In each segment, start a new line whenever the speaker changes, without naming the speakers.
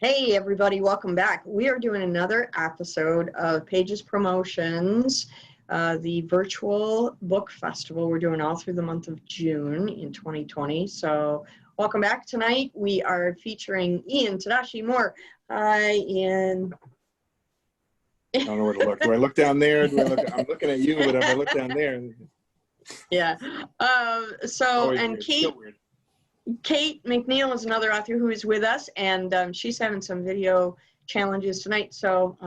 Hey everybody, welcome back. We are doing another episode of Pages Promotions, the virtual book festival we're doing all through the month of June in 2020. So welcome back. Tonight we are featuring Tadashi Moore. Hi Ian.
I don't know where to look. Do I look down there? I'm looking at you, but if I look down there.
Yeah. And Kate McNeil is another author who is with us, and she's having some video challenges tonight. So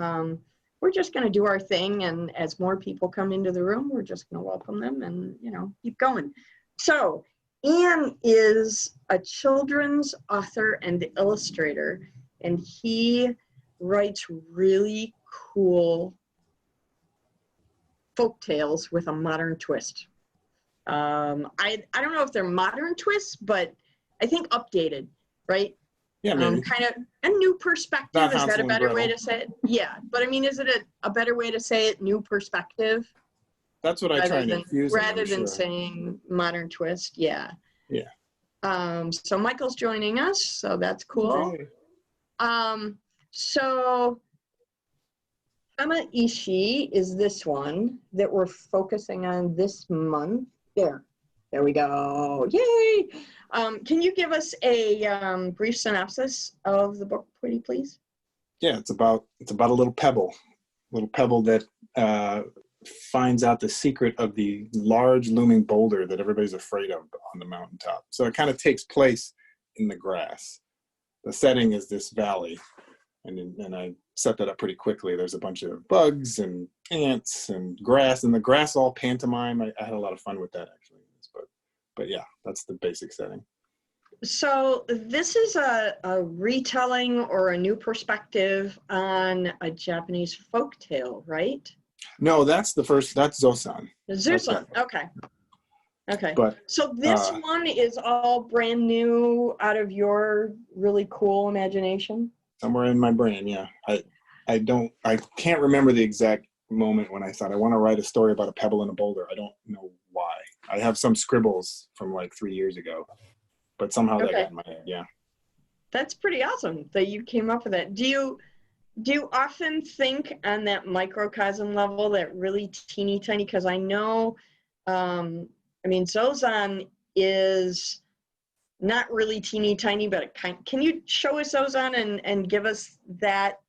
we're just going to do our thing, and as more people come into the room, we're just going to welcome them and, keep going. So Ian is a children's author and illustrator, and he writes really cool folk tales with a modern twist. I don't know if they're modern twists, but I think updated, right?
Yeah, maybe.
Kind of a new perspective. Is that a better way to say it? Yeah, but I mean, is it a better way to say it? New perspective.
That's what I try to infuse.
Rather than saying modern twist, yeah.
Yeah.
So Michael's joining us, so that's cool.
Okay.
So Tamaishi is this one that we're focusing on this month. There we go. Yay! Can you give us a brief synopsis of the book, pretty please?
Yeah, it's about a little pebble that finds out the secret of the large looming boulder that everybody's afraid of on the mountaintop. So it kind of takes place in the grass. The setting is this valley, and I set that up pretty quickly. There's a bunch of bugs and ants and grass, and the grass all pantomime. I had a lot of fun with that actually. But yeah, that's the basic setting.
So this is a retelling or a new perspective on a Japanese folk tale, right?
No, that's Zōsan.
Zōsan, okay. Okay.
But,
so this one is all brand new out of your really cool imagination?
Somewhere in my brain, yeah. I can't remember the exact moment when I thought I want to write a story about a pebble and a boulder. I don't know why. I have some scribbles from like 3 years ago, but somehow that got in my head. Yeah. That's
pretty awesome that you came up with that. Do you often think on that microcosm level, that really teeny tiny? Because I know, Zōsan is not really teeny tiny, but can you show us Zōsan and give us that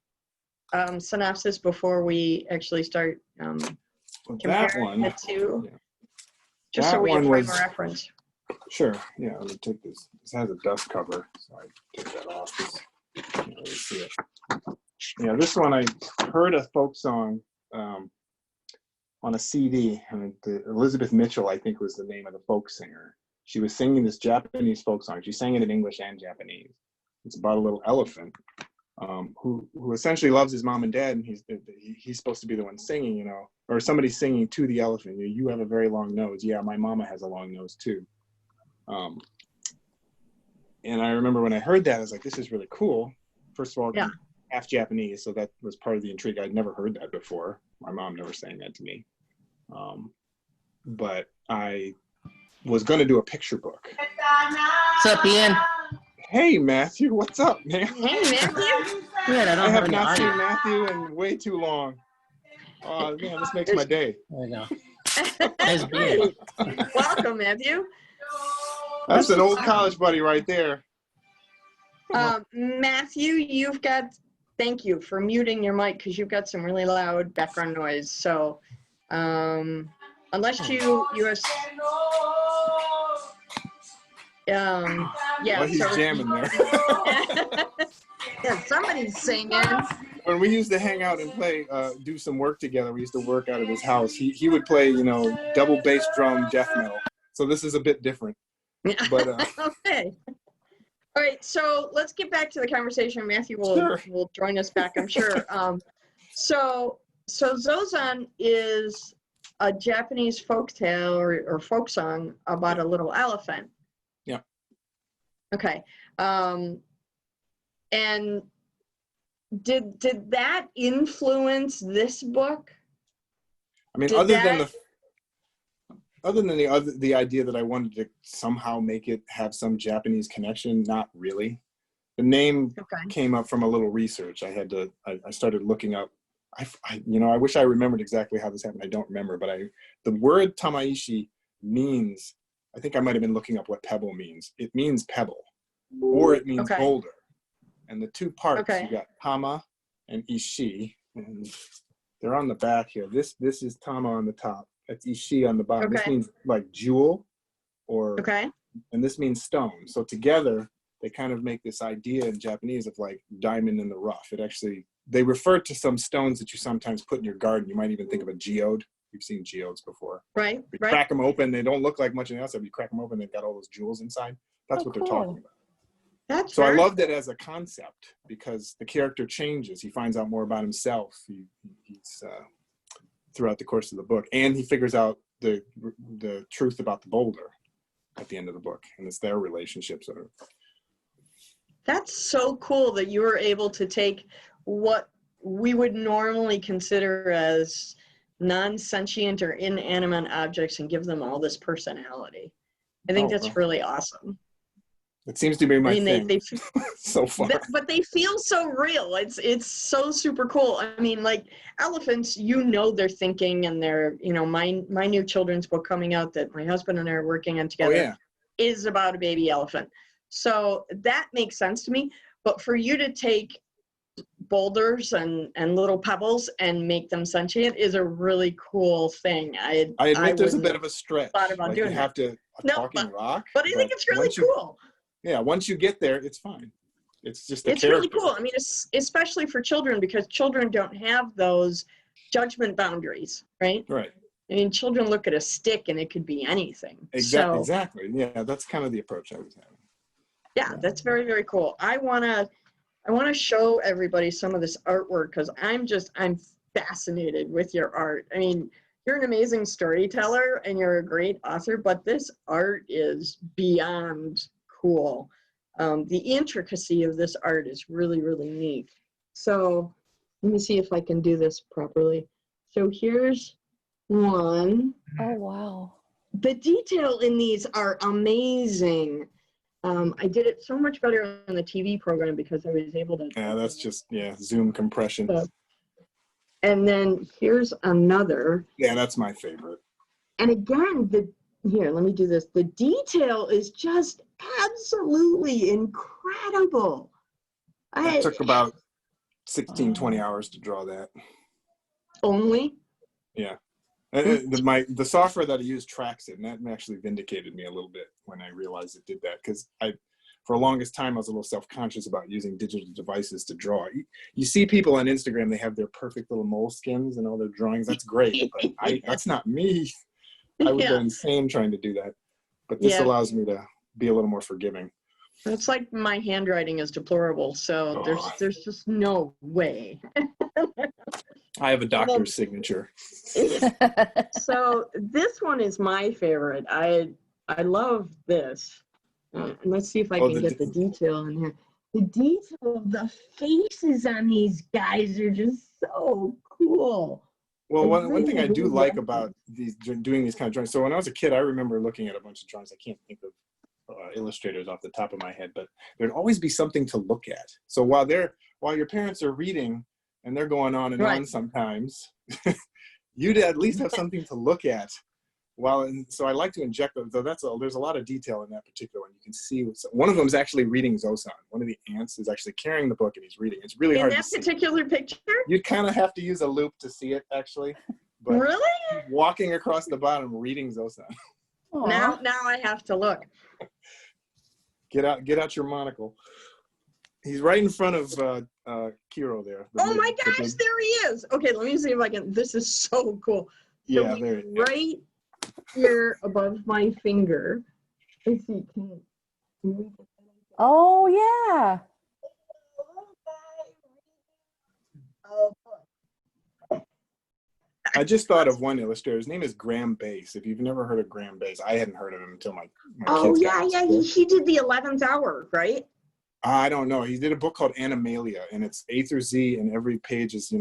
synopsis before we actually start comparing the two? Yeah. Just so we have frame of reference.
Sure. Yeah, let me take this. This has a dust cover, so I take that off. You can't really see it. Yeah, this one I heard a folk song on a CD, and Elizabeth Mitchell, I think, was the name of the folk singer. She was singing this Japanese folk song. She sang it in English and Japanese. It's about a little elephant who essentially loves his mom and dad, and he's supposed to be the one singing, or somebody's singing to the elephant. You have a very long nose. Yeah, my mama has a long nose too. And I remember when I heard that, I was like, this is really cool. First of all, yeah. Half Japanese, so that was part of the intrigue. I'd never heard that before. My mom never sang that to me. But I was going to do a picture book.
What's up, Ian?
Hey, Matthew. What's up, man?
Hey, Matthew.
Good.
I have not seen Matthew in way too long. Oh, man, this makes my day.
I know.
That's great. Welcome, Matthew.
That's an old college buddy right there.
Matthew, thank you for muting your mic because you've got some really loud background noise. So, unless you
well, he's jamming there.
Yeah, somebody's singing.
When we used to hang out and play, do some work together, we used to work out of his house. He would play, double bass drum death metal. So this is a bit different. But
okay. All right, so let's get back to the conversation. Matthew will join us back, I'm sure. So Zōsan is a Japanese folk tale or folk song about a little elephant.
Yeah.
Okay. And did that influence this book?
I mean, other than the idea that I wanted to somehow make it have some Japanese connection, not really. The name
Okay.
came up from a little research. I started looking up. I wish I remembered exactly how this happened. I don't remember, but the word Tamaishi means, I think I might have been looking up what pebble means. It means pebble, or it means boulder. And the two parts, you got Tama and Ishi, and they're on the back here. This is Tama on the top. That's Ishi on the bottom. This means like jewel, and this means stone. So together, they kind of make this idea in Japanese of like diamond in the rough. It actually, they refer to some stones that you sometimes put in your garden. You might even think of a geode. You've seen geodes before.
Right.
You crack them open. They don't look like much anything else. If you crack them open, they've got all those jewels inside. That's what they're talking about. So I loved it as a concept because the character changes. He finds out more about himself. He's throughout the course of the book, and he figures out the truth about the boulder at the end of the book, and it's their relationships.
That's so cool that you were able to take what we would normally consider as non-sentient or inanimate objects and give them all this personality. I think that's really awesome.
It seems to be my thing
they
so far.
But they feel so real. It's so super cool. I mean, like elephants, they're thinking, and they're, my new children's book coming out that my husband and I are working on together is about a baby elephant. So that makes sense to me. But for you to take boulders and little pebbles and make them sentient is a really cool thing. I
admit there's a bit of a stretch.
Thought about doing
you have to talking rock.
But I think it's really cool.
Once you get there, it's fine. It's just
it's really cool. I mean, especially for children, because children don't have those judgment boundaries, right?
Right.
I mean, children look at a stick and it could be anything.
Exactly. Yeah, that's kind of the approach I was having.
Yeah, that's very, very cool. I want to show everybody some of this artwork because I'm fascinated with your art. I mean, you're an amazing storyteller and you're a great author, but this art is beyond cool. The intricacy of this art is really, really neat. So let me see if I can do this properly. So here's one.
Oh, wow.
The detail in these are amazing. I did it so much better on the TV program because I was able to.
Yeah, that's just, Zoom compression.
So, and then here's another.
Yeah, that's my favorite.
And again, here, let me do this. The detail is just absolutely incredible.
It took about 16, 20 hours to draw that.
Only?
Yeah. The software that I use tracks it, and that actually vindicated me a little bit when I realized it did that, because for the longest time I was a little self-conscious about using digital devices to draw. You see people on Instagram, they have their perfect little moleskins and all their drawings. That's great, but that's not me. I would go insane trying to do that. But this allows me to be a little more forgiving.
It's like my handwriting is deplorable, so there's just no way.
I have a doctor's signature.
So this one is my favorite. I love this. Let's see if I can get the detail in here. The detail of the faces on these guys are just so cool.
Well, one thing I do like about doing these kind of drawings. So when I was a kid, I remember looking at a bunch of drawings. I can't think of illustrators off the top of my head, but there'd always be something to look at. So while your parents are reading and they're going on and on sometimes, you'd at least have something to look at. So I like to inject them. So there's a lot of detail in that particular one. You can see one of them is actually reading Zōsan. One of the ants is actually carrying the book and he's reading. It's really hard to see.
In that particular picture?
You'd kind of have to use a loop to see it, actually. But
really?
Walking across the bottom, reading Zōsan.
Now I have to look.
Get out your monocle. He's right in front of Kiro there.
Oh my gosh, there he is. Okay, let me see if I can. This is so cool. So there right here above my finger. Let's see.
Oh, yeah.
I just thought of one illustrator. His name is Graham Bass. If you've never heard of Graham Bass, I hadn't heard of him until my kids got
he did the 11th Hour, right?
I don't know. He did a book called Animalia, and it's A through Z, and every page is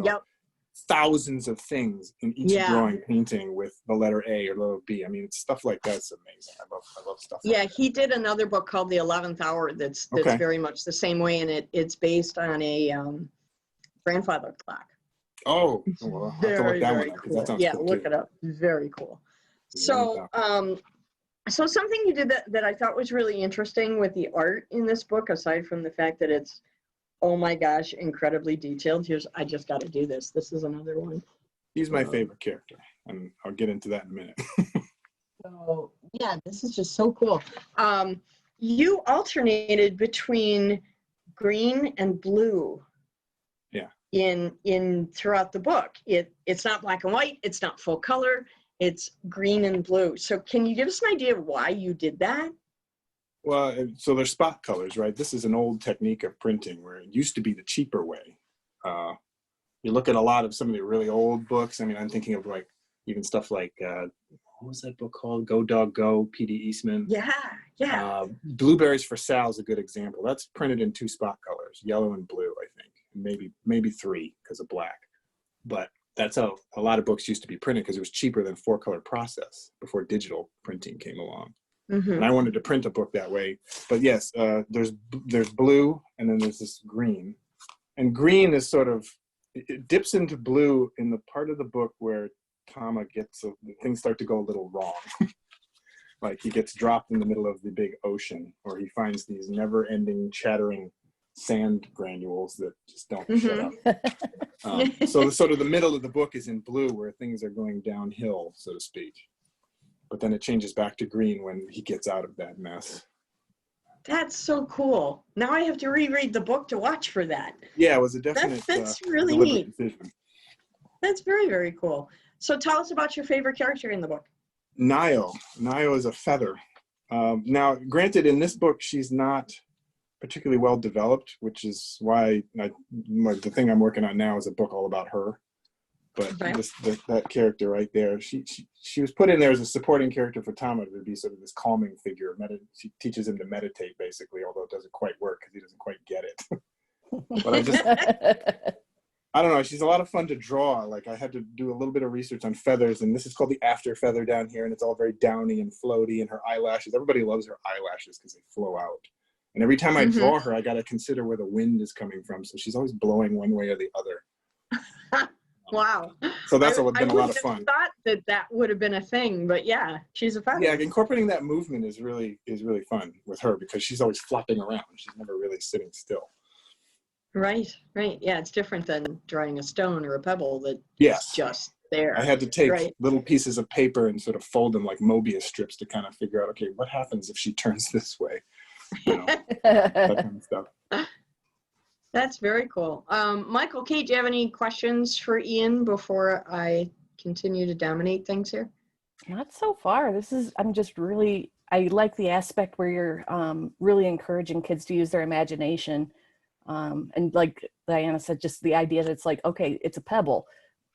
thousands of things in each drawing painting with the letter A or letter B. I mean, it's stuff like that's amazing. I love stuff like that.
He did another book called The 11th Hour that's very much the same way, and it's based on a grandfather clock.
Oh, well, I'll have to look that one up, because that sounds cool
look
too.
it up. Very cool. So, so something you did that I thought was really interesting with the art in this book, aside from the fact that it's, oh my gosh, incredibly detailed. I just got to do this. This is another one.
He's my favorite character, and I'll get into that in a minute.
So yeah, this is just so cool. You alternated between green and blue.
Yeah.
In throughout the book. It's not black and white, it's not full color, it's green and blue. So can you give us an idea of why you did that?
Well, so there's spot colors, right? This is an old technique of printing where it used to be the cheaper way. You look at a lot of some of the really old books. I mean, I'm thinking of like even stuff like, what was that book called? Go Dog Go, P.D. Eastman.
Yeah.
Blueberries for Sal is a good example. That's printed in 2 spot colors, yellow and blue, I think. Maybe 3 because of black. But that's how a lot of books used to be printed, because it was cheaper than 4-color process before digital printing came along. And I wanted to print a book that way. But yes, there's blue, and then there's this green. And green is sort of, it dips into blue in the part of the book where Tama things start to go a little wrong. Like he gets dropped in the middle of the big ocean, or he finds these never-ending chattering sand granules that just don't shut up. So sort of the middle of the book is in blue, where things are going downhill, so to speak. But then it changes back to green when he gets out of that mess.
That's so cool. Now I have to reread the book to watch for that.
Yeah, it was a definite
that's really neat. Decision. That's very, very cool. So tell us about your favorite character in the book.
Nayo. Nayo is a feather. Now, granted, in this book, she's not particularly well developed, which is why the thing I'm working on now is a book all about her. But that character right there, she was put in there as a supporting character for Tama to be sort of this calming figure. She teaches him to meditate, basically, although it doesn't quite work because he doesn't quite get it. But I don't know, she's a lot of fun to draw. Like, I had to do a little bit of research on feathers, and this is called the after feather down here, and it's all very downy and floaty, and her eyelashes, everybody loves her eyelashes because they flow out. And every time I draw her, I got to consider where the wind is coming from, so she's always blowing one way or the other.
Wow.
So that's been a lot of fun.
I thought that would have been a thing, but yeah, she's a feather.
Yeah, incorporating that movement is really fun with her, because she's always flopping around. She's never really sitting still.
Right. Yeah, it's different than drawing a stone or a pebble that's just there.
I had to take little pieces of paper and sort of fold them like Mobius strips to kind of figure out, okay, what happens if she turns this way? You know, that kind of stuff.
That's very cool. Michael, Kate, do you have any questions for Ian before I continue to dominate things here?
Not so far. I like the aspect where you're really encouraging kids to use their imagination. And like Diana said, just the idea that it's like, okay, it's a pebble,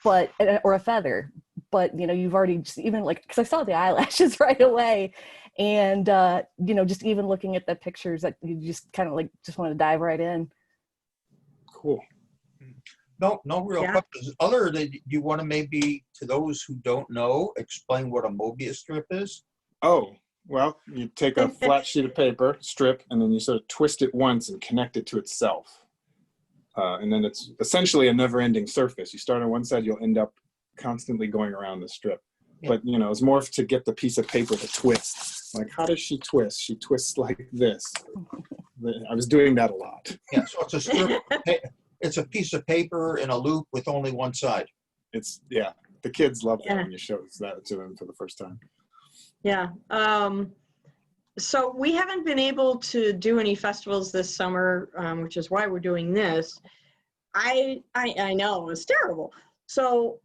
or a feather, but you've already just even like, because I saw the eyelashes right away, and just even looking at the pictures, that you just kind of like just want to dive right in.
Cool.
No real questions. Other than, you want to maybe, to those who don't know, explain what a Mobius strip is?
Oh, well, you take a flat sheet of paper, strip, and then you sort of twist it once and connect it to itself. And then it's essentially a never-ending surface. You start on one side, you'll end up constantly going around the strip. Yeah. But, it's more to get the piece of paper to twist. Like, how does she twist? She twists like this. I was doing that a lot.
Yeah, so it's a strip. It's a piece of paper in a loop with only one side.
The kids love that when you show that to them for the first time.
Yeah. So we haven't been able to do any festivals this summer, which is why we're doing this. I know, it's terrible. So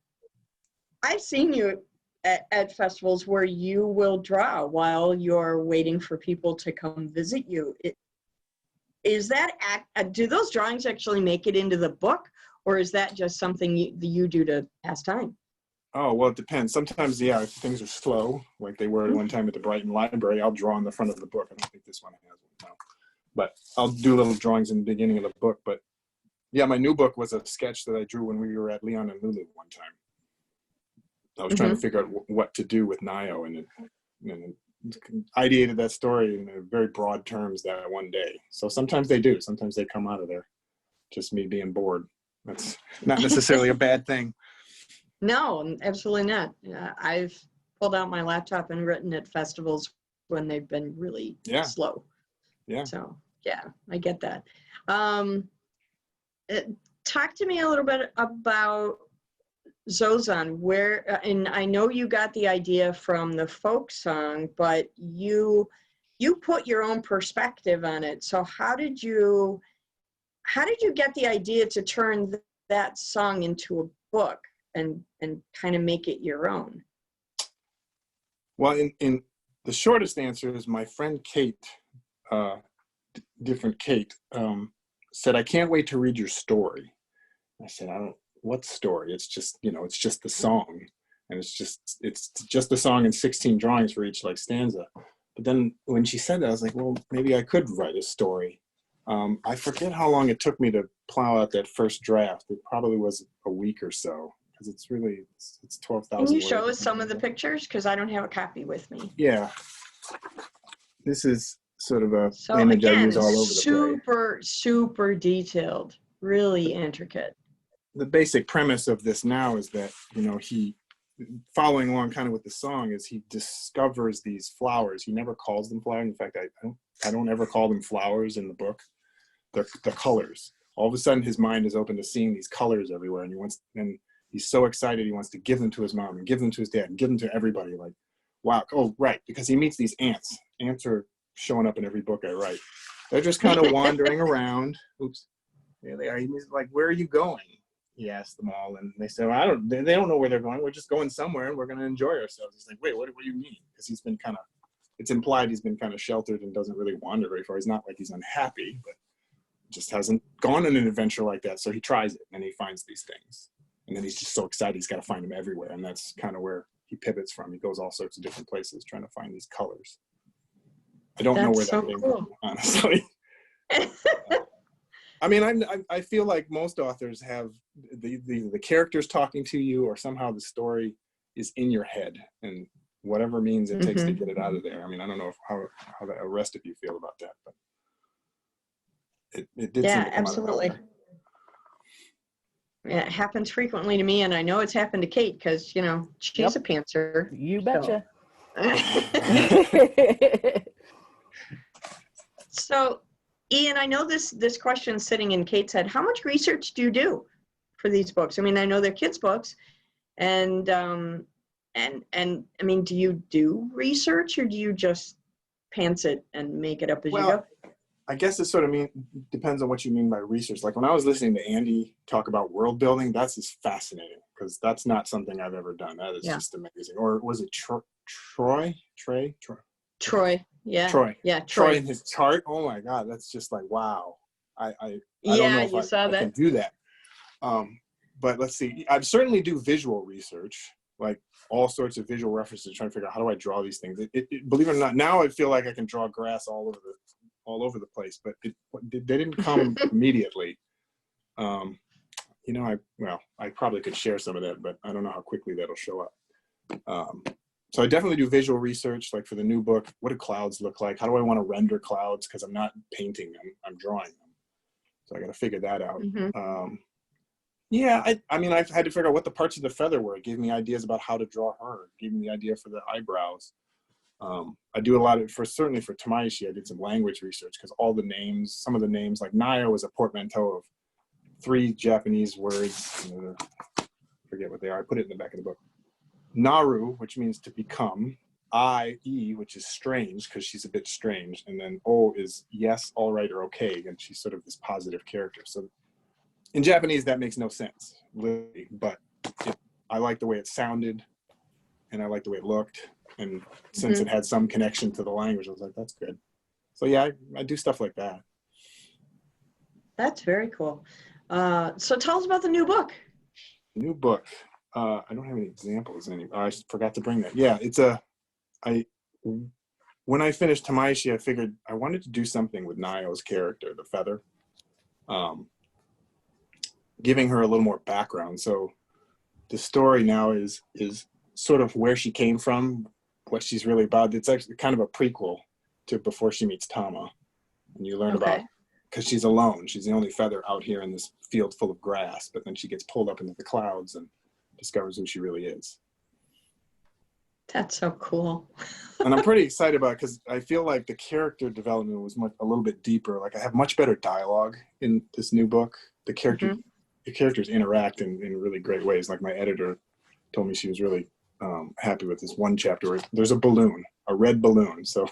I've seen you at festivals where you will draw while you're waiting for people to come visit you. Do those drawings actually make it into the book, or is that just something you do to pass time?
Oh, well, it depends. Sometimes, if things are slow, like they were one time at the Brighton Library, I'll draw on the front of the book. I don't think this one has one now. But I'll do little drawings in the beginning of the book. But Yeah, my new book was a sketch that I drew when we were at Leon and Lulu one time. I was trying to figure out what to do with Nayo, and ideated that story in very broad terms that one day. So sometimes they do. Sometimes they come out of there. Just me being bored. That's not necessarily a bad thing.
No, absolutely not. I've pulled out my laptop and written at festivals when they've been really slow.
Yeah.
So yeah, I get that. Talk to me a little bit about Zōsan, where, and I know you got the idea from the folk song, but you put your own perspective on it. So how did you get the idea to turn that song into a book and kind of make it your own?
Well, in the shortest answer is my friend Kate, different Kate, said, "I can't wait to read your story." I said, what story? It's just, it's just the song. And it's just the song and 16 drawings for each like stanza. But then when she said that, I was like, well, maybe I could write a story. I forget how long it took me to plow out that first draft. It probably was a week or so, because it's 12,000
Can you
words.
show us some of the pictures? Because I don't have a copy with me.
Yeah. This is sort of a image I use all over the place.
Super detailed, really intricate.
The basic premise of this now is that, he, following along kind of with the song, is he discovers these flowers. He never calls them flowers. In fact, I don't ever call them flowers in the book. They're the colors. All of a sudden, his mind is open to seeing these colors everywhere, and he's so excited he wants to give them to his mom and give them to his dad and give them to everybody. Like, wow! Oh, right, because he meets these ants. Ants are showing up in every book I write. They're just kind of wandering around. Oops, there they are. He's like, "Where are you going?" He asked them all, and they said, well, they don't know where they're going. We're just going somewhere, and we're going to enjoy ourselves. He's like, wait, what do you mean? Because he's been it's implied he's been kind of sheltered and doesn't really wander very far. He's not like he's unhappy, but just hasn't gone on an adventure like that. So he tries it, and he finds these things. And then he's just so excited he's got to find them everywhere. And that's kind of where he pivots from. He goes all sorts of different places trying to find these colors. I don't know where that came from, honestly. I mean, I feel like most authors have the characters talking to you, or somehow the story is in your head, and whatever means it takes to get it out of there. I mean, I don't know how the rest of you feel about that, but it did seem to come
absolutely.
out of nowhere.
Yeah, it happens frequently to me, and I know it's happened to Kate because she's a pantser.
You betcha.
So, Ian, I know this question's sitting in Kate's head. How much research do you do for these books? I mean, I know they're kids' books, and I mean, do you do research, or do you just pants it and make it up as you go?
I guess it sort of depends on what you mean by research. Like when I was listening to Andy talk about world building, that's just fascinating, because that's not something I've ever done. That is just amazing. Or was it Troy? Yeah. Troy. Yeah. Troy and his chart. Oh my God. That's just like, wow. I don't know if I can do that. But let's see. I certainly do visual research, like all sorts of visual references, trying to figure out how do I draw these things. Believe it or not, now I feel like I can draw grass all over the place, but they didn't come immediately. I probably could share some of that, but I don't know how quickly that'll show up. So I definitely do visual research, like for the new book. What do clouds look like? How do I want to render clouds? Because I'm not painting them, I'm drawing them. So I got to figure that out. I mean, I've had to figure out what the parts of the feather were. It gave me ideas about how to draw her. It gave me the idea for the eyebrows. I do a lot of, certainly for Tamaishi, I did some language research, because some of the names, like Nayo is a portmanteau of 3 Japanese words. Forget what they are. I put it in the back of the book. Naru, which means to become. I-E, which is strange, because she's a bit strange. And then O is yes, all right, or okay. And she's sort of this positive character. So in Japanese, that makes no sense, literally. But I like the way it sounded, and I like the way it looked. And since it had some connection to the language, I was like, that's good. So yeah, I do stuff like that.
That's very cool. So tell us about the new book.
New book. I don't have any examples. I forgot to bring that. Yeah, when I finished Tamaishi, I figured I wanted to do something with Nayo's character, the feather. giving her a little more background. So the story now is sort of where she came from, what she's really about. It's actually kind of a prequel to before she meets Tama. And you learn about, because she's alone. She's the only feather out here in this field full of grass, but then she gets pulled up into the clouds and discovers who she really is.
That's so cool.
And I'm pretty excited about it because I feel like the character development was a little bit deeper. Like I have much better dialogue in this new book. The characters interact in really great ways. Like my editor told me she was really happy with this one chapter where there's a balloon, a red balloon. So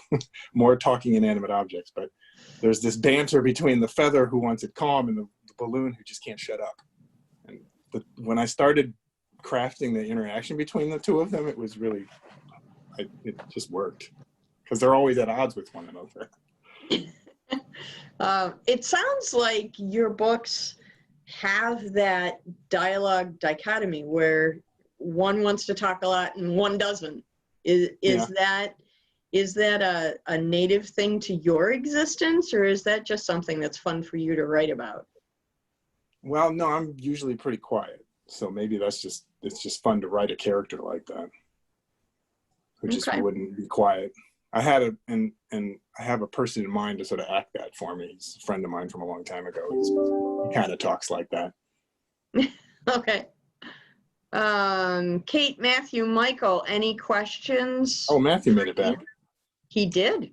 more talking inanimate objects, but there's this banter between the feather who wants it calm and the balloon who just can't shut up. And when I started crafting the interaction between the two of them, it was really, it just worked because they're always at odds with one another.
It sounds like your books have that dialogue dichotomy where one wants to talk a lot and one doesn't. Is that a native thing to your existence, or is that just something that's fun for you to write about?
Well, no, I'm usually pretty quiet, so maybe it's just fun to write a character like that who just wouldn't be quiet. I had I have a person in mind to sort of act that for me. He's a friend of mine from a long time ago. He kind of talks like that.
Okay. Kate, Matthew, Michael, any questions?
Oh, Matthew made it back.
He did.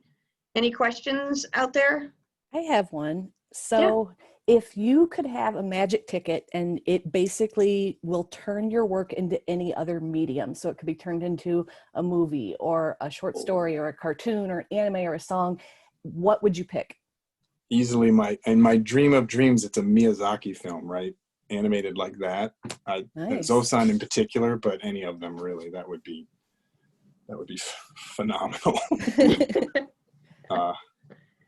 Any questions out there?
I have one. So if you could have a magic ticket and it basically will turn your work into any other medium, so it could be turned into a movie or a short story or a cartoon or an anime or a song, what would you pick?
Easily my dream of dreams, it's a Miyazaki film, right? Animated like that.
Nice.
Zōsan in particular, but any of them really, that would be phenomenal.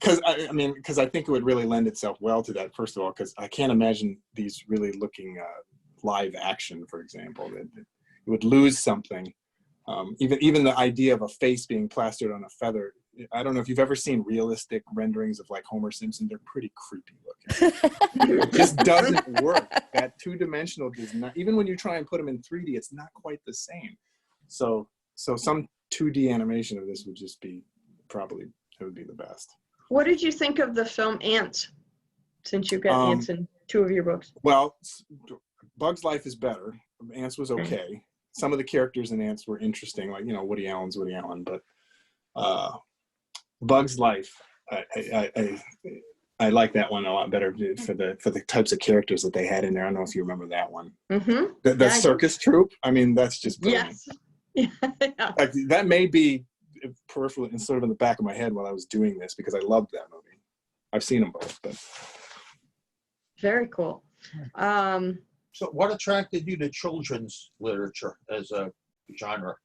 Because I think it would really lend itself well to that, first of all, because I can't imagine these really looking live action, for example. It would lose something. Even the idea of a face being plastered on a feather, I don't know if you've ever seen realistic renderings of like Homer Simpson. They're pretty creepy looking. It just doesn't work. That two-dimensional does not, even when you try and put them in 3D, it's not quite the same. So some 2D animation of this would just be it would be the best.
What did you think of the film Ants, since you've got ants in two of your books?
Well, Bug's Life is better. Ants was okay. Some of the characters in Ants were interesting, like, Woody Allen's Woody Allen, but Bug's Life, I like that one a lot better for the types of characters that they had in there. I don't know if you remember that one.
Mm-hmm.
The circus troupe, that's just brilliant.
Yes.
Like, that may be peripheral and sort of in the back of my head while I was doing this, because I loved that movie. I've seen them both, but
very cool.
So what attracted you to children's literature as a genre?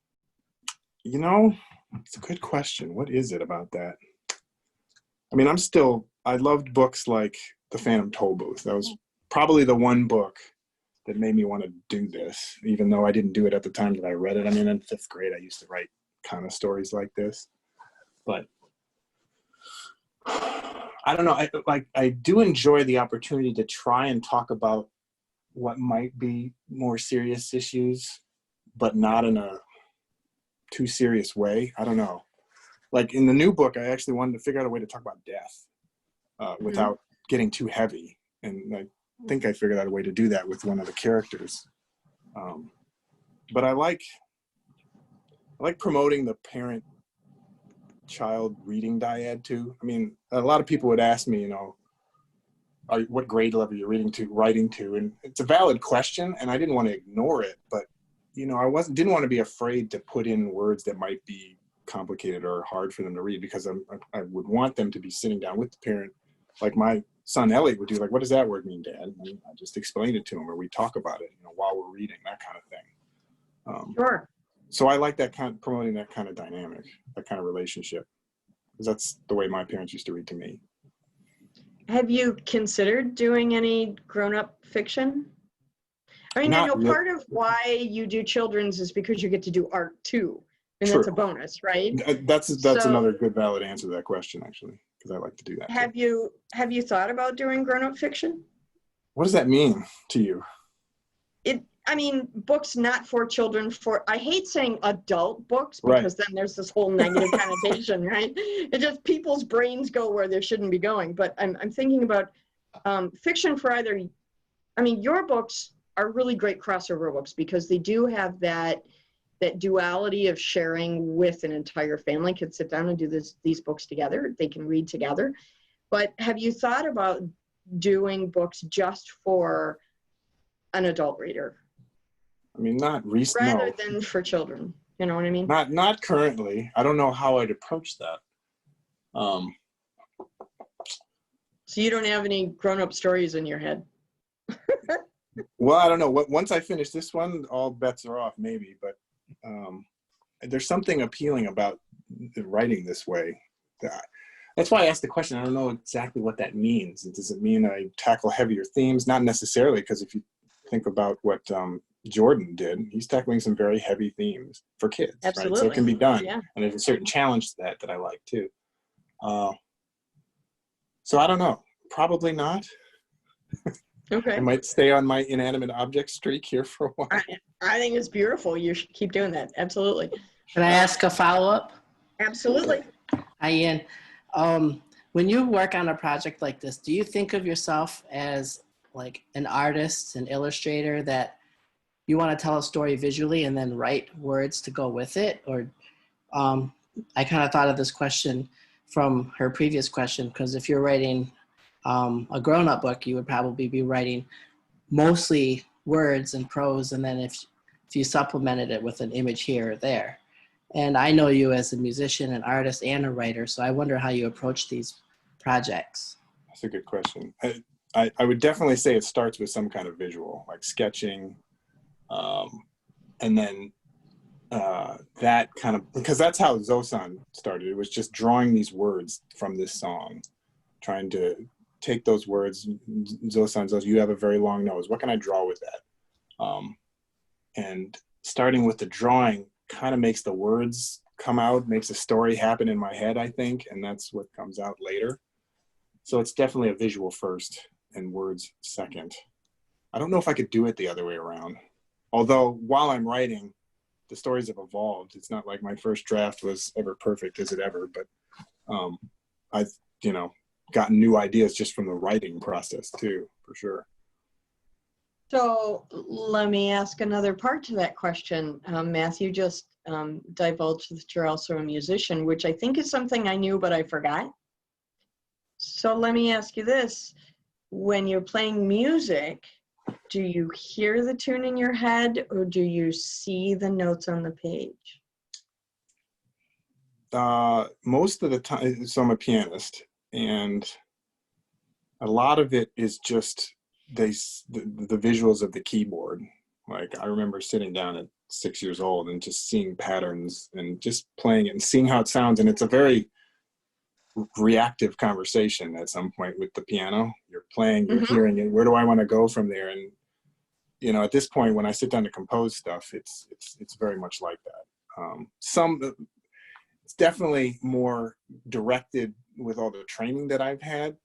It's a good question. What is it about that? I loved books like The Phantom Tollbooth. That was probably the one book that made me want to do this, even though I didn't do it at the time that I read it. In 5th grade, I used to write kind of stories like this, but I don't know. I do enjoy the opportunity to try and talk about what might be more serious issues, but not in a too serious way. I don't know. Like in the new book, I actually wanted to figure out a way to talk about death without getting too heavy, and I think I figured out a way to do that with one of the characters. But I like promoting the parent-child reading dyad too. A lot of people would ask me, what grade level you're writing to, and it's a valid question, and I didn't want to ignore it, but I didn't want to be afraid to put in words that might be complicated or hard for them to read, because I would want them to be sitting down with the parent, like my son Elliot would do, like, what does that word mean, Dad? And I just explain it to him, or we talk about it, while we're reading, that kind of thing.
Sure.
So I like promoting that kind of dynamic, that kind of relationship, because that's the way my parents used to read to me.
Have you considered doing any grown-up fiction? I know part of why you do children's is because you get to do art too, and
True.
That's a bonus, right?
That's another good valid answer to that question, actually, because I like to do that.
Have you thought about doing grown-up fiction?
What does that mean to you?
I mean, books not for children, I hate saying adult books
Right.
because then there's this whole negative connotation, right? It just, people's brains go where they shouldn't be going. But I'm thinking about fiction for either, I mean, your books are really great crossover books because they do have that duality of sharing with an entire family. Could sit down and do these books together. They can read together. But have you thought about doing books just for an adult reader?
I mean, not recently.
Rather than for children. You know what I mean?
Not currently. I don't know how I'd approach that.
So you don't have any grown-up stories in your head?
Well, I don't know. Once I finish this one, all bets are off, maybe. But there's something appealing about writing this way. That's why I asked the question. I don't know exactly what that means. Does it mean I tackle heavier themes? Not necessarily, because if you think about what Jordan did, he's tackling some very heavy themes for kids.
Absolutely.
Right? So it can be done.
Yeah.
And there's a certain challenge to that I like too. So I don't know. Probably not.
Okay.
I might stay on my inanimate object streak here for a while.
I think it's beautiful. You should keep doing that. Absolutely.
Can I ask a follow-up?
Absolutely.
Hi, Ian. When you work on a project like this, do you think of yourself as like an artist, an illustrator, that you want to tell a story visually and then write words to go with it? Or I kind of thought of this question from her previous question, because if you're writing a grown-up book, you would probably be writing mostly words and prose, and then if you supplemented it with an image here or there. And I know you as a musician, an artist, and a writer, so I wonder how you approach these projects.
That's a good question. I would definitely say it starts with some kind of visual, like sketching, and then that kind of, because that's how Zōsan started. It was just drawing these words from this song, trying to take those words. Zōsan says, you have a very long nose. What can I draw with that? And starting with the drawing kind of makes the words come out, makes a story happen in my head, I think, and that's what comes out later. So it's definitely a visual first and words second. I don't know if I could do it the other way around. Although while I'm writing, the stories have evolved. It's not like my first draft was ever perfect as it ever, but I've, gotten new ideas just from the writing process too, for sure.
So let me ask another part to that question. Matthew just divulged that you're also a musician, which I think is something I knew, but I forgot. So let me ask you this. When you're playing music, do you hear the tune in your head or do you see the notes on the page?
Most of the time, so I'm a pianist, and a lot of it is just the visuals of the keyboard. Like I remember sitting down at 6 years old and just seeing patterns and just playing it and seeing how it sounds. And it's a very reactive conversation at some point with the piano. You're playing, you're hearing it. Where do I want to go from there? And at this point, when I sit down to compose stuff, it's very much like that. It's definitely more directed with all the training that I've had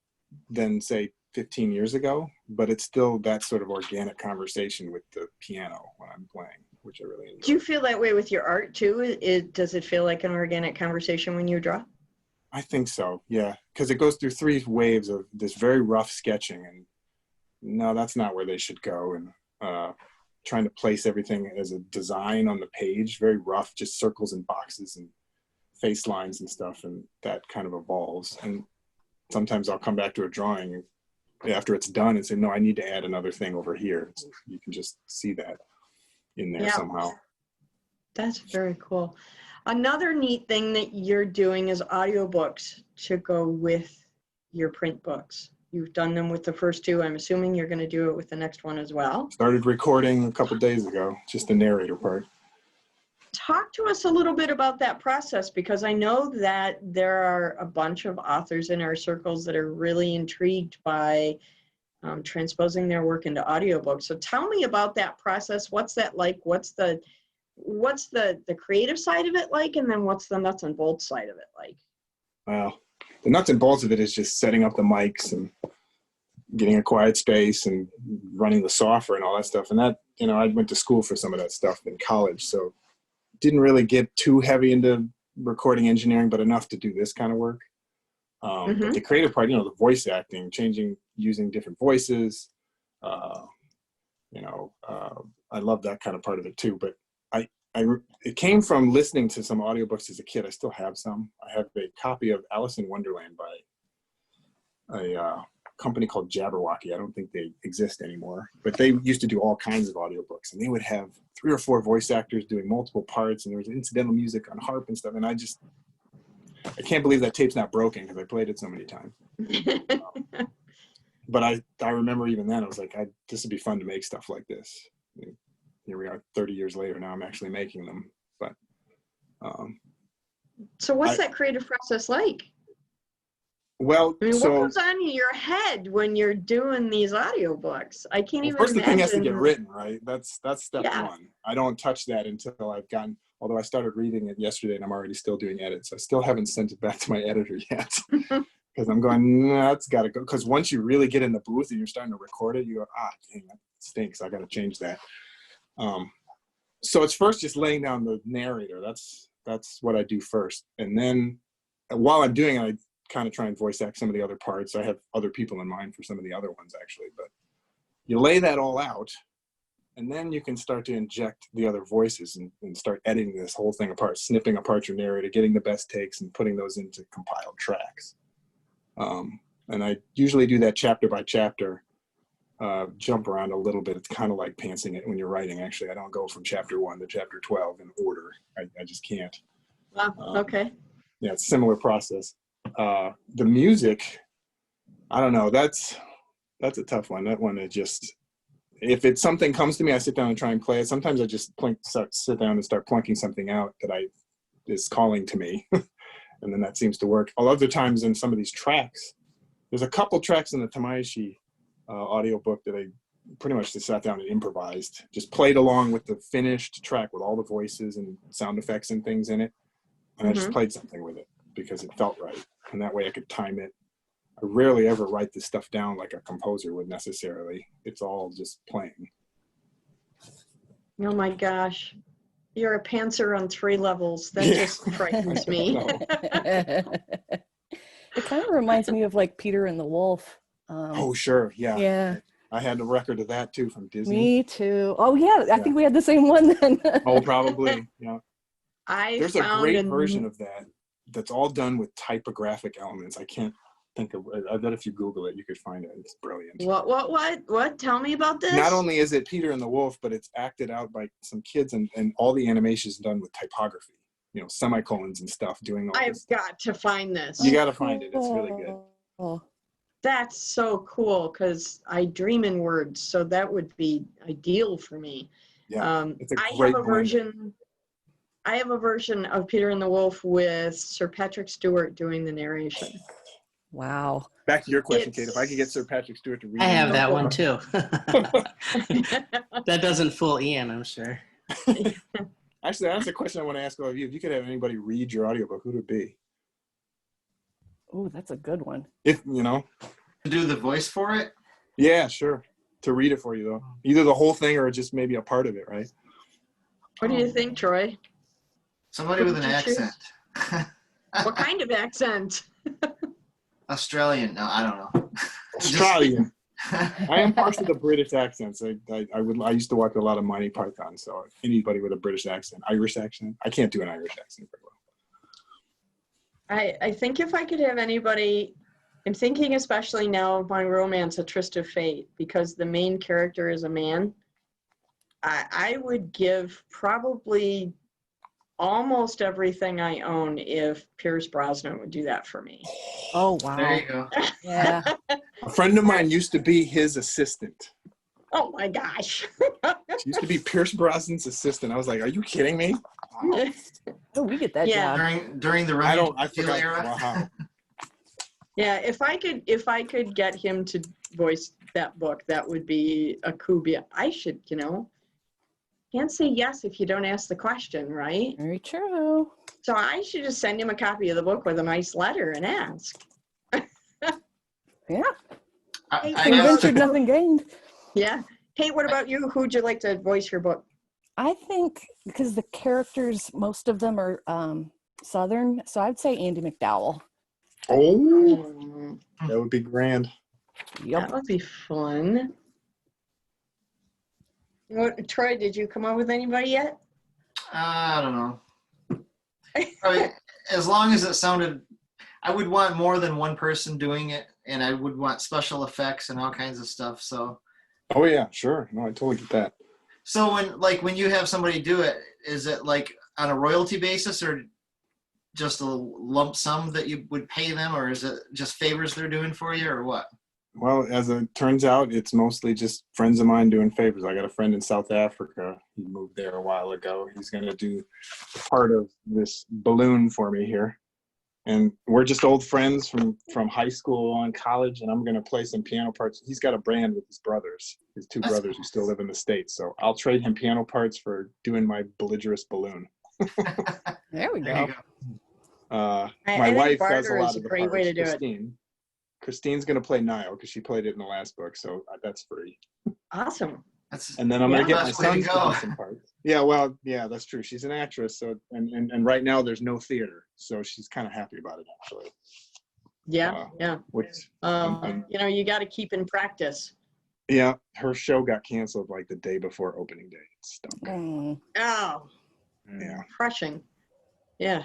than say 15 years ago, but it's still that sort of organic conversation with the piano when I'm playing, which I really enjoy.
Do you feel that way with your art too? Does it feel like an organic conversation when you draw?
I think so, yeah, because it goes through 3 waves of this very rough sketching, and no, that's not where they should go, and trying to place everything as a design on the page, very rough, just circles and boxes and face lines and stuff, and that kind of evolves. And sometimes I'll come back to a drawing after it's done and say, no, I need to add another thing over here. So you can just see that in there somehow.
That's very cool. Another neat thing that you're doing is audiobooks to go with your print books. You've done them with the first 2. I'm assuming you're going to do it with the next one as well.
Started recording a couple days ago, just the narrator part.
Talk to us a little bit about that process, because I know that there are a bunch of authors in our circles that are really intrigued by transposing their work into audiobooks. So tell me about that process. What's that like? What's the creative side of it like? And then what's the nuts and bolts side of it like?
Well, the nuts and bolts of it is just setting up the mics and getting a quiet space and running the software and all that stuff. And that, you know, I went to school for some of that stuff in college, so didn't really get too heavy into recording engineering, but enough to do this kind of work. But the creative part, you know, the voice acting, using different voices, you know, I love that kind of part of it too. But it came from listening to some audiobooks as a kid. I still have some. I have a copy of Alice in Wonderland by a company called Jabberwocky. I don't think they exist anymore, but they used to do all kinds of audiobooks, and they would have 3 or 4 voice actors doing multiple parts, and there was incidental music on harp and stuff. And I can't believe that tape's not broken because I played it so many times. But I remember even then, I was like, this would be fun to make stuff like this. Here we are 30 years later, now I'm actually making them. But
so what's that creative process like?
Well,
I mean, what goes on in your head when you're doing these audiobooks? I can't even
first,
imagine.
the thing has to get written, right? That's step one. I don't touch that until I've gotten, although I started reading it yesterday and I'm already still doing edits. I still haven't sent it back to my editor yet. Because I'm going, nah, that's got to go. Because once you really get in the booth and you're starting to record it, you go, dang, that stinks. I got to change that. So it's first just laying down the narrator. That's what I do first. And then while I'm doing it, I kind of try and voice act some of the other parts. I have other people in mind for some of the other ones, actually. But you lay that all out, and then you can start to inject the other voices and start editing this whole thing apart, snipping apart your narrator, getting the best takes, and putting those into compiled tracks. And I usually do that chapter by chapter, jump around a little bit. It's kind of like pantsing it when you're writing. Actually, I don't go from chapter 1 to chapter 12 in order. I just can't.
Wow. Okay.
Yeah, it's a similar process. The music, I don't know. That's a tough one. That one is just, if it's something comes to me, I sit down and try and play it. Sometimes I just sit down and start plunking something out that is calling to me. And then that seems to work. Other times in some of these tracks, there's a couple tracks in the Tamaishi audiobook that I pretty much just sat down and improvised, just played along with the finished track with all the voices and sound effects and things in it. And I just played something with it because it felt right. And that way I could time it. I rarely ever write this stuff down like a composer would necessarily. It's all just playing.
Oh my gosh. You're a pantser on 3 levels. That just frightens me.
It kind of reminds me of like Peter and the Wolf.
Oh, sure. Yeah.
Yeah.
I had a record of that too from Disney.
Me too. Oh, yeah. I think we had the same one then.
Oh, probably. Yeah. There's a great version of that that's all done with typographic elements. I can't think of it. I bet if you Google it, you could find it. It's brilliant.
What? Tell me about this.
Not only is it Peter and the Wolf, but it's acted out by some kids, and all the animation is done with typography. You know, semicolons and stuff, doing all this.
I've got to find this.
You got to find it. It's really good.
Oh.
That's so cool because I dream in words, so that would be ideal for me.
Yeah, it's a
I
great
have a version. I have a version of Peter and the Wolf with Sir Patrick Stewart doing the narration.
Wow.
Back to your question, Kate. If I could get Sir Patrick Stewart to read,
I have that one too. That doesn't fool Ian, I'm sure.
Actually, that's a question I want to ask all of you. If you could have anybody read your audiobook, who would it be?
Oh, that's a good one.
If you know,
to do the voice for it.
Yeah, sure. To read it for you though, either the whole thing or just maybe a part of it, right?
What do you think, Troy?
Somebody with an accent.
What kind of accent?
Australian. No, I don't know.
Australian. I am partial to British accents. I used to watch a lot of Monty Python, so anybody with a British accent, Irish accent. I can't do an Irish accent very well.
I think if I could have anybody, I'm thinking especially now of my romance, A Tryst of Fate, because the main character is a man. I would give probably almost everything I own if Pierce Brosnan would do that for me.
Oh, wow.
There you go.
Yeah.
A friend of mine used to be his assistant.
Oh my gosh.
She used to be Pierce Brosnan's assistant. I was like, are you kidding me?
Oh, we get that
Yeah.
job.
During the
I forgot.
era.
Wow.
Yeah, if I could get him to voice that book, that would be a coup. I should, can't say yes if you don't ask the question, right?
Very true.
So I should just send him a copy of the book with a nice letter and ask.
Yeah.
I
We
guess
ventured, nothing gained.
Yeah. Kate, what about you? Who'd you like to voice your book?
I think because the characters, most of them are Southern, so I'd say Andy McDowell.
Oh, that would be grand.
Yep.
That would be fun. Troy, did you come up with anybody yet?
I don't know. Probably, as long as it sounded, I would want more than one person doing it, and I would want special effects and all kinds of stuff. So.
Oh yeah, sure. No, I totally get that.
So when you have somebody do it, is it like on a royalty basis or just a lump sum that you would pay them, or is it just favors they're doing for you, or what?
Well, as it turns out, it's mostly just friends of mine doing favors. I got a friend in South Africa. He moved there a while ago. He's going to do part of this balloon for me here. And we're just old friends from high school and college, and I'm going to play some piano parts. He's got a band with his brothers, his two brothers who still live in the States. So I'll trade him piano parts for doing my belligerous balloon.
There we
There
go.
you go.
My wife does a
barter
lot
is
of
a
the
great way
parts,
to do it.
Christine. Christine's going to play Niall because she played it in the last book, so that's free.
Awesome.
And then I'm going to get my
best way to
sons to
go.
do some parts. Yeah, well, yeah, that's true. She's an actress, so and right now there's no theater, so she's kind of happy about it actually.
Yeah, yeah.
Which
you know, you got to keep in practice.
yeah, her show got canceled like the day before opening day. It stunk.
Mm.
Oh,
Yeah.
crushing. Yeah.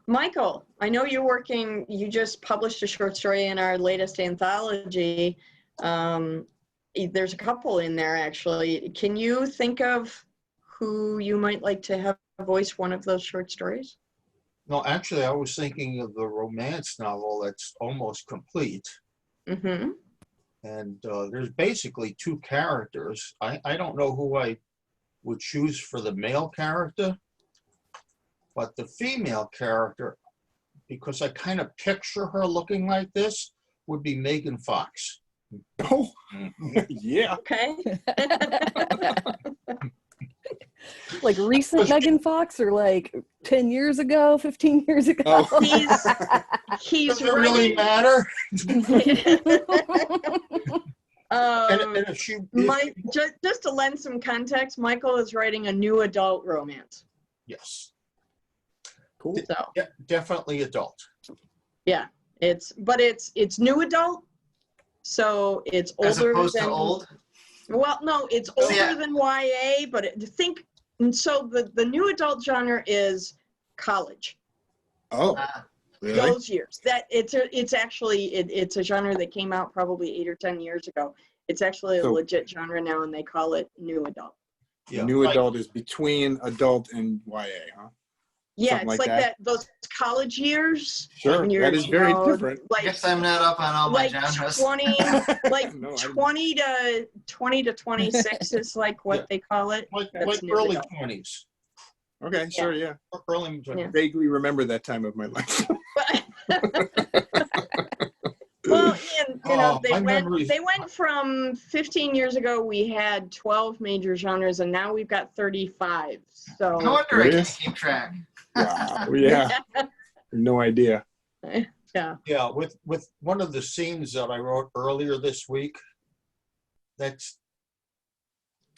Michael, I know you just published a short story in our latest anthology. There's a couple in there, actually. Can you think of who you might like to have voice one of those short stories?
No, actually, I was thinking of the romance novel that's almost complete.
Mm-hmm.
And there's basically two characters. I don't know who I would choose for the male character, but the female character, because I kind of picture her looking like this, would be Megan Fox.
Oh, yeah.
Okay.
Like recent Megan Fox or like 10 years ago, 15 years ago?
Oh.
He's
Does it really matter?
Um,
And if she,
just to lend some context, Michael is writing a new adult romance.
yes,
Cool.
So
definitely adult.
yeah, it's new adult, so it's older
As opposed
than
to old.
Well, no, it's older
Yeah.
than YA, but so the new adult genre is college.
Oh, really?
Those years. That it's actually it's a genre that came out probably 8 or 10 years ago. It's actually a
So-
legit genre now, and they call it new adult.
Yeah,
New
like-
adult is between adult and YA, huh?
Yeah,
Something
it's
like
like
that?
those college years.
Sure,
when you're,
that is
you
very
know,
different.
I
Like
guess I'm not up on all my
like
genres.
20 like
No, I-
20 to 26 is like what
Yeah.
they call it.
like
That's new
early
adult.
20s.
Okay, sure, yeah.
Early 20s.
Yeah.
Vaguely remember that time of my life.
Well, and you know,
Oh, my memories.
they went from 15 years ago we had 12 major genres, and now we've got 35.
No
So
wonder I
Serious?
can't keep track.
Wow, yeah. No idea.
yeah.
Yeah, with one of the scenes that I wrote earlier this week, that's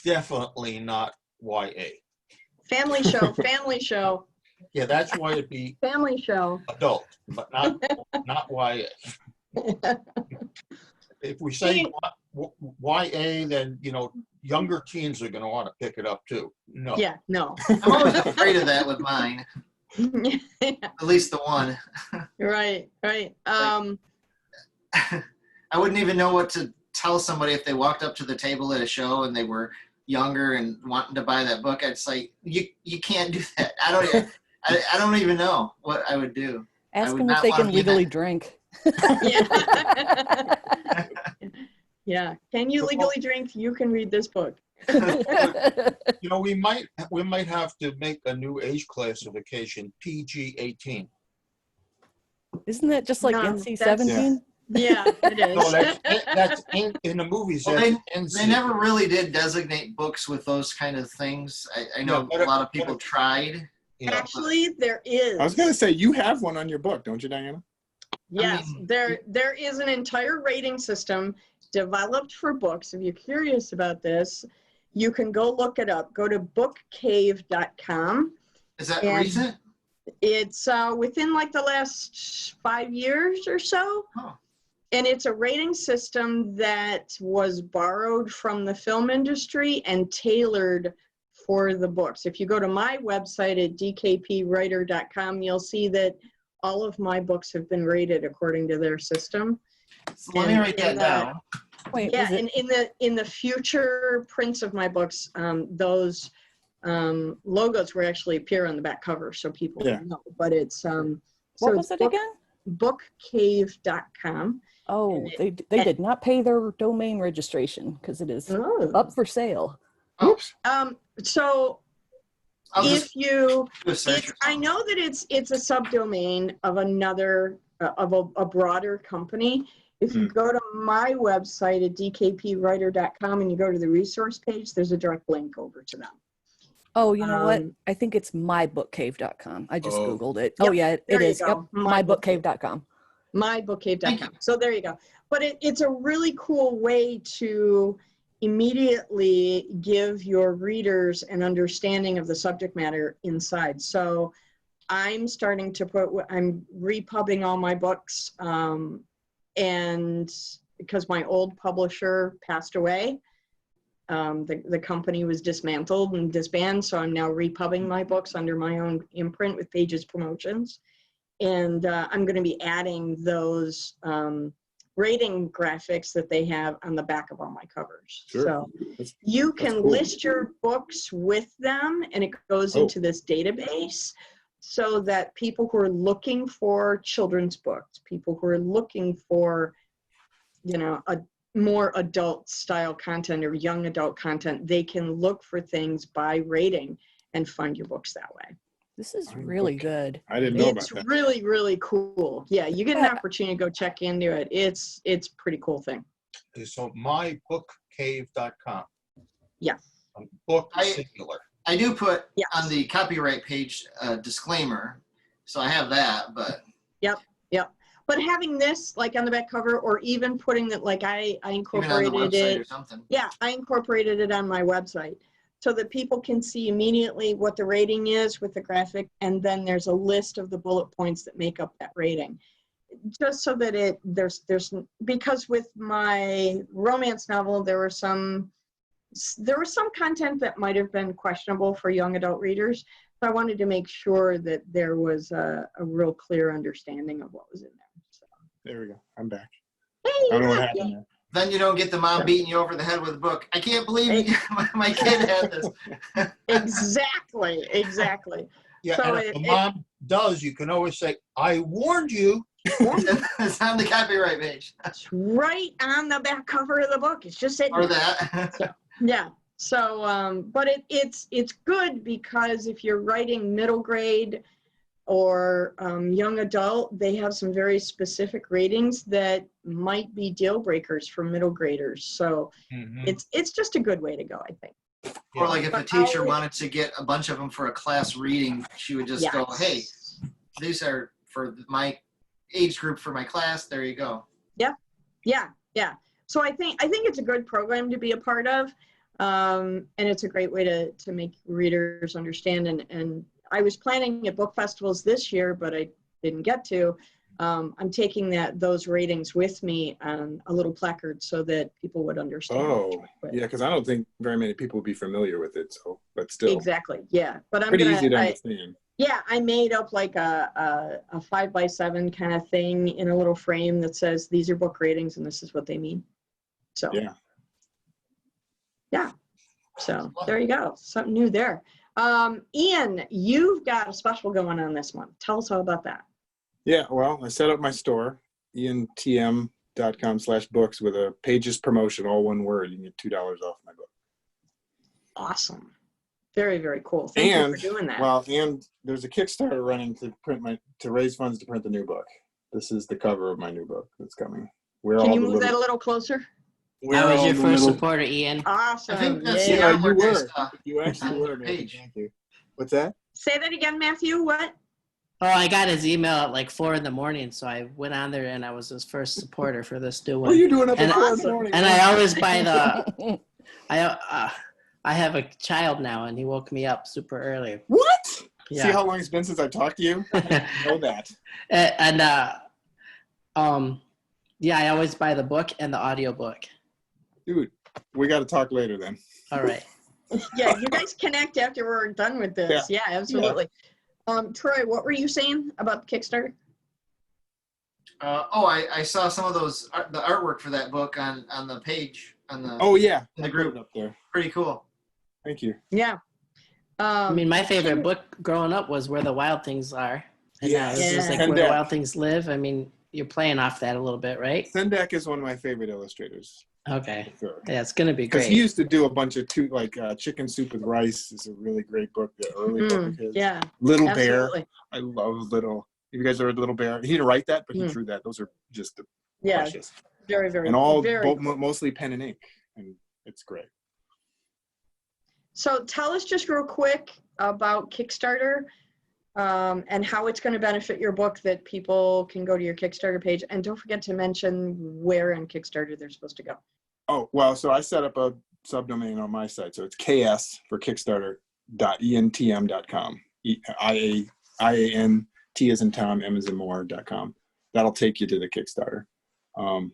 definitely not YA.
Family show, family show,
Yeah, that's why it'd be
family show.
adult, but not YA. If we say YA, then younger teens are going to want to pick it up too. No.
Yeah, no.
I'm always afraid of that with mine. At least the one.
Right.
I wouldn't even know what to tell somebody if they walked up to the table at a show and they were younger and wanting to buy that book. I'd say you can't do that. I don't even know what I would do.
Ask
would
them if
not
they
wanna
can
be in
legally
that.
drink.
Yeah. Yeah. Can you legally drink? You can read this book.
We might have to make a new age classification, PG-18.
Isn't that just like
No,
NC-17?
Yeah, it is.
No, that's in the movies.
Well,
that's
They never really did designate books with those kind of things. I know
Yeah,
a lot of people tried.
Actually, there is.
I was going to say, you have one on your book, don't you, Diana?
Yes,
I mean,
there is an entire rating system, developed for books. If you're curious about this, you can go look it up. Go to bookcave.com.
Is that
And
recent?
it's within like the last 5 years or so.
Oh.
And it's a rating system that was borrowed from the film industry and tailored for the books. If you go to my website at dkpwriter.com, you'll see that all of my books have been rated according to their system.
So let me write that down.
Wait,
Yeah,
is it,
and in the future prints of my books, those logos will actually appear on the back cover, so people
Yeah.
know. But it's
what was it again?
bookcave.com.
Oh, they did not pay their domain registration because it is
Oh.
up for sale.
Oops.
So
I'll
if
just
you,
do a search
it's,
or
I
something.
know that it's a subdomain of another, of a broader company. If you go to my website at dkpwriter.com and you go to the resource page, there's a direct link over to them.
Oh, you know what?
Um,
I think it's mybookcave.com. I just
Oh.
Googled it.
Yep,
Oh, yeah,
there
it
you
is. Yep,
go.
mybookcave.com.
mybookcave.com.
Thank you.
So there you go. But it's a really cool way to immediately give your readers an understanding of the subject matter inside. So I'm starting to I'm repubbing all my books, and because my old publisher passed away, the company was dismantled and disbanded, so I'm now repubbing my books under my own imprint with Pages Promotions. And I'm going to be adding those rating graphics that they have on the back of all my covers.
Sure.
So
That's
you can
cool.
list your books with them, and it goes into this database so that people who are looking for children's books, people who are looking for, you know, a more adult style content or young adult content, they can look for things by rating and find your books that way.
This is really good.
I didn't know
It's
about that.
really, really cool. Yeah, you get an
Yeah.
opportunity to go check into it. It's a pretty cool thing.
Okay, so mybookcave.com.
Yeah.
Book
I-
singular.
I do put
Yes.
on the copyright page a disclaimer, so I have that. But
But having this like on the back cover, or even putting that, like I
even on the
incorporated
website
it.
or something.
Yeah, I incorporated it on my website so that people can see immediately what the rating is with the graphic, and then there's a list of the bullet points that make up that rating. Just so that there's because with my romance novel there was some content that might have been questionable for young adult readers. So I wanted to make sure that there was a real clear understanding of what was in there. So.
There we go. I'm back.
Hey,
I don't know what
yeah.
happened there.
Then you don't get the mom
So-
beating you over the head with a book. I can't believe my kid had this.
Exactly.
Yeah,
So
and if the mom does, you can always say, I warned you.
It's on the copyright page.
It's right on the back cover of the book. It's just sitting
Or
there.
that.
Yeah. So, but it's good because if you're writing middle grade or young adult, they have some very specific ratings that might be deal breakers for middle graders. So it's just a good way to go, I think.
Or like if a
But
teacher wanted to get a bunch of them for a class reading, she would just go, hey, these are for my age group for my class. There you go.
Yeah. So I think it's a good program to be a part of. And it's a great way to make readers understand. And I was planning at book festivals this year, but I didn't get to. I'm taking those ratings with me on a little placard so that people would understand.
Oh, yeah, because I don't think very many people would be familiar with it. So, but still,
Exactly. Yeah, but I'm
pretty easy to
gonna.
understand.
I made up like a 5x7 kind of thing in a little frame that says these are book ratings and this is what they mean. So
Yeah.
So there you go. Something new there. Ian, you've got a special going on this month. Tell us all about that.
Yeah, well, I set up my store, iantm.com/books with a Pages promotion, all one word. You can get $2 off my book.
Awesome. Very, very cool. Thank you for doing that.
Well, and there's a Kickstarter running to raise funds to print the new book. This is the cover of my new book that's coming.
Can you move that a little closer?
I was your first supporter, Ian.
Awesome.
I think that's
Yeah.
the
Yeah, you
artwork
were.
is,
You actually were, Matthew.
page.
Thank you. What's that?
Say that again, Matthew. What?
Oh, I got his email at like 4 a.m, so I went on there and I was his first supporter for this new one.
What are you doing up
And-
at 4 in the morning?
And I always buy the. I have a child now, and he woke me up super early.
What?
Yeah.
See how long it's been since I've talked to you? I know that.
Yeah, I always buy the book and the audiobook.
Dude, we got to talk later then.
All right.
Yeah, you guys connect after we're done with this. Yeah, absolutely. Troy, what were you saying about the Kickstarter?
I saw some of those the artwork for that book on the page on the
Yeah,
in the
I put
group.
it up there.
Pretty cool.
Thank you.
Yeah.
I mean, my favorite book growing up was Where the Wild Things Are. And now it's just like Where the Wild Things Live. I mean, you're playing off that a little bit, right?
Sendak is one of my favorite illustrators.
Okay.
Sure.
Yeah, it's gonna be great.
Because he used to do a bunch of Chicken Soup with Rice is a really great book. The early book of his.
Yeah.
Little
Absolutely.
Bear. I love Little. You guys read Little Bear? He didn't write that, but he drew that. Those are just precious.
Very, very.
And all
very
mostly pen and ink, and it's great.
So tell us just real quick about Kickstarter and how it's going to benefit your book, that people can go to your Kickstarter page. And don't forget to mention where on Kickstarter they're supposed to go.
Oh, well, so I set up a subdomain on my site. So it's KS for Kickstarter.entm.com. IANT as in Tom, M as in More.com. That'll take you to the Kickstarter. I've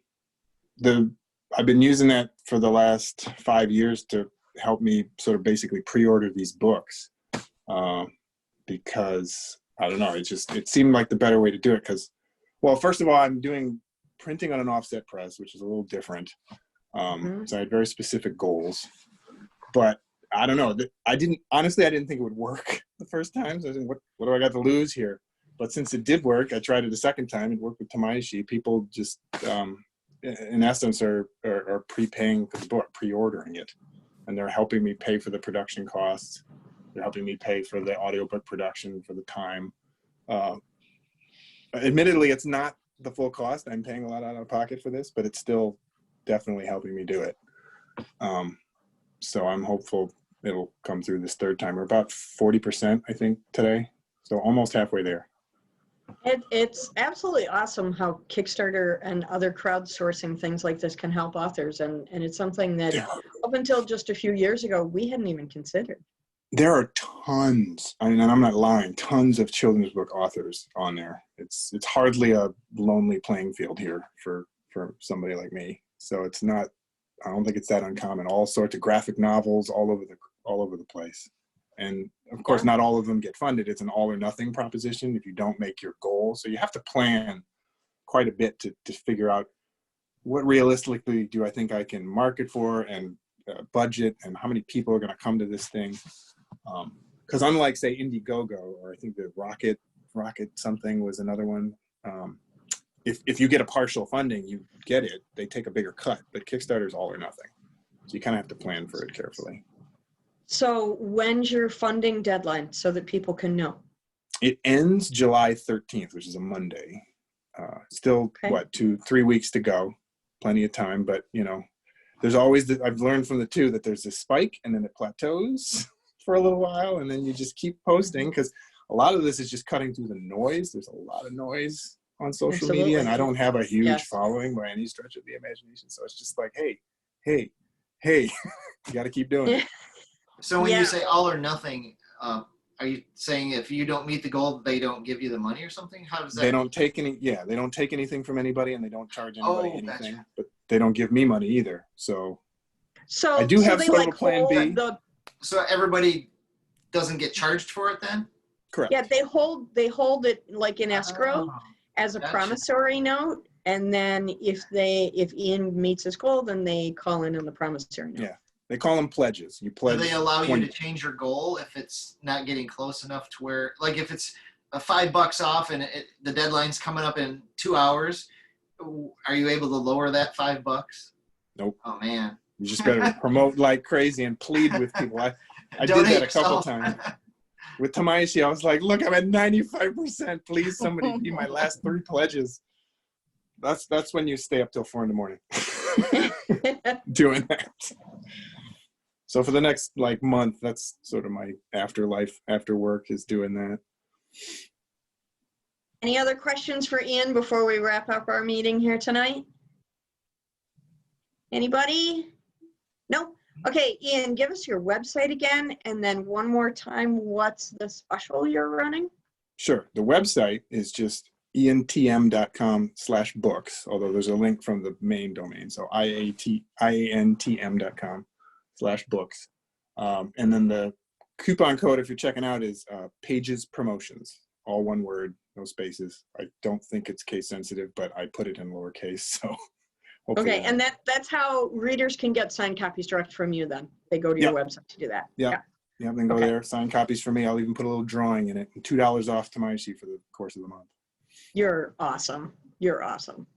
been using that for the last 5 years to help me sort of basically pre-order these books. Because I don't know, it seemed like the better way to do it. Because, well, first of all, I'm doing printing on an offset press, which is a little different. So I had very specific goals, but I don't know. I didn't think it would work the first time. So I was thinking, what do I got to lose here? But since it did work, I tried it a second time. It worked with Tamaishi. People just, in essence, are prepaying for the book, pre-ordering it, and they're helping me pay for the production costs. They're helping me pay for the audiobook production, for the time. Admittedly, it's not the full cost. I'm paying a lot out of pocket for this, but it's still definitely helping me do it. So I'm hopeful it'll come through this third time. We're about 40%, I think, today. So almost halfway there.
It's absolutely awesome how Kickstarter and other crowdsourcing things like this can help authors. And it's something that up until just a few years ago, we hadn't even considered.
There are tons, and I'm not lying, tons of children's book authors on there. It's hardly a lonely playing field here for somebody like me. So it's not, I don't think it's that uncommon. All sorts of graphic novels all over the place. And of course, not all of them get funded. It's an all or nothing proposition if you don't make your goal. So you have to plan quite a bit to figure out what realistically do I think I can market for, and budget, and how many people are going to come to this thing. Because unlike, say, Indiegogo, or I think the Rocket something was another one, if you get a partial funding, you get it. They take a bigger cut, but Kickstarter's all or nothing. So you kind of have to plan for it carefully. So
when's your funding deadline so that people can know?
It ends July 13th, which is a Monday. Still, 2-3 weeks to go. Plenty of time, but there's always, I've learned from the two that there's this spike and then it plateaus for a little while, and then you just keep posting, because a lot of this is just cutting through the noise. There's a lot of noise on social media, and I don't have a huge following by any stretch of the imagination. So it's just like, hey, you got to keep doing it.
So when you say all or nothing, are you saying if you don't meet the goal, they don't give you the money or something? How does that?
They don't take anything from anybody, and they don't charge anybody anything. Gotcha. But they don't give me money either. So I do have sort of a plan B.
So everybody doesn't get charged for it then?
Correct.
Yeah, they hold it like in escrow as a promissory note, and then if Ian meets his goal, then they call in on the promissory note.
Yeah. They call them pledges. You pledge.
Do they allow you to change your goal if it's not getting close enough to where, like if it's $5 off and the deadline's coming up in 2 hours, are you able to lower that $5?
Nope.
Oh man.
You just better promote like crazy and plead with people. I did that a couple times. With Tamaishi, I was like, look, I'm at 95%. Please, somebody be my last 3 pledges. That's when you stay up till 4 a.m. doing that. So for the next month, that's sort of my afterlife after work, is doing that.
Any other questions for Ian before we wrap up our meeting here tonight? Anybody? No? Okay, Ian, give us your website again, and then one more time, what's the special you're running?
Sure. The website is just iantm.com/books, although there's a link from the main domain. So iantm.com/books. And then the coupon code, if you're checking out, is Pages Promotions, all one word, no spaces. I don't think it's case sensitive, but I put it in lowercase. So
okay, and that's how readers can get signed copies direct from you then. They go to your website to do that.
Yeah. Then go there, sign copies for me. I'll even put a little drawing in it. And $2 off Tamaishi for the course of the month.
You're awesome. You're awesome.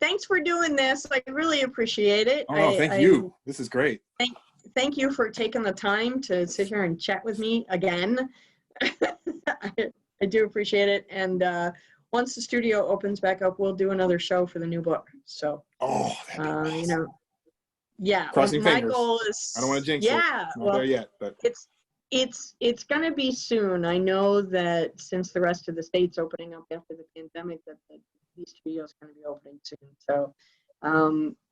Thanks for doing this. I really appreciate it.
Oh, thank you. This is great.
Thank you for taking the time to sit here and chat with me again. I do appreciate it. And once the studio opens back up, we'll do another show for the new book. So,
that'd be awesome.
you know, yeah.
Crossing
my
fingers.
goal is.
I don't want to jinx it. Not there yet, but
it's going to be soon. I know that since the rest of the state's opening up after the pandemic, that these studios are going to be opening soon. So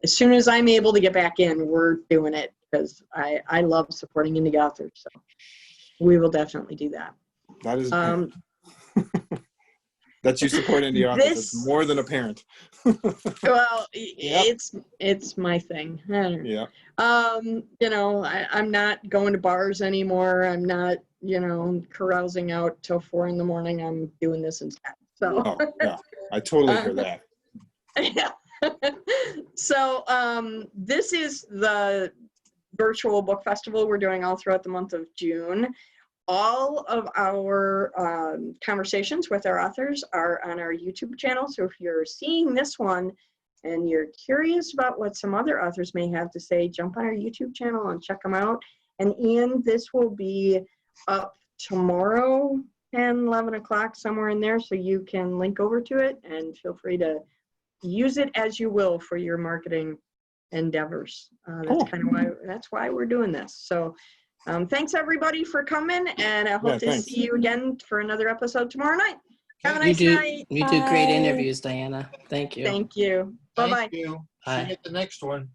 as soon as I'm able to get back in, we're doing it because I love supporting indie authors. So we will definitely do that.
That is that you support indie authors. It's more than apparent.
Well, it's my thing.
Yeah.
You know, I'm not going to bars anymore. I'm not, you know, carousing out till 4 in the morning. I'm doing this instead. So
yeah, I totally hear that.
Yeah. So this is the virtual book festival we're doing all throughout the month of June. All of our conversations with our authors are on our YouTube channel. So if you're seeing this one and you're curious about what some other authors may have to say, jump on our YouTube channel and check them out. And Ian, this will be up tomorrow, 10, 11 o'clock, somewhere in there. So you can link over to it and feel free to use it as you will for your marketing endeavors. That's why we're doing this. So thanks everybody for coming, and I hope to see you again for another episode tomorrow night. Have a nice night.
You do great interviews, Diana. Thank you.
Thank you. Bye-bye.
Thank you. See you at the next one.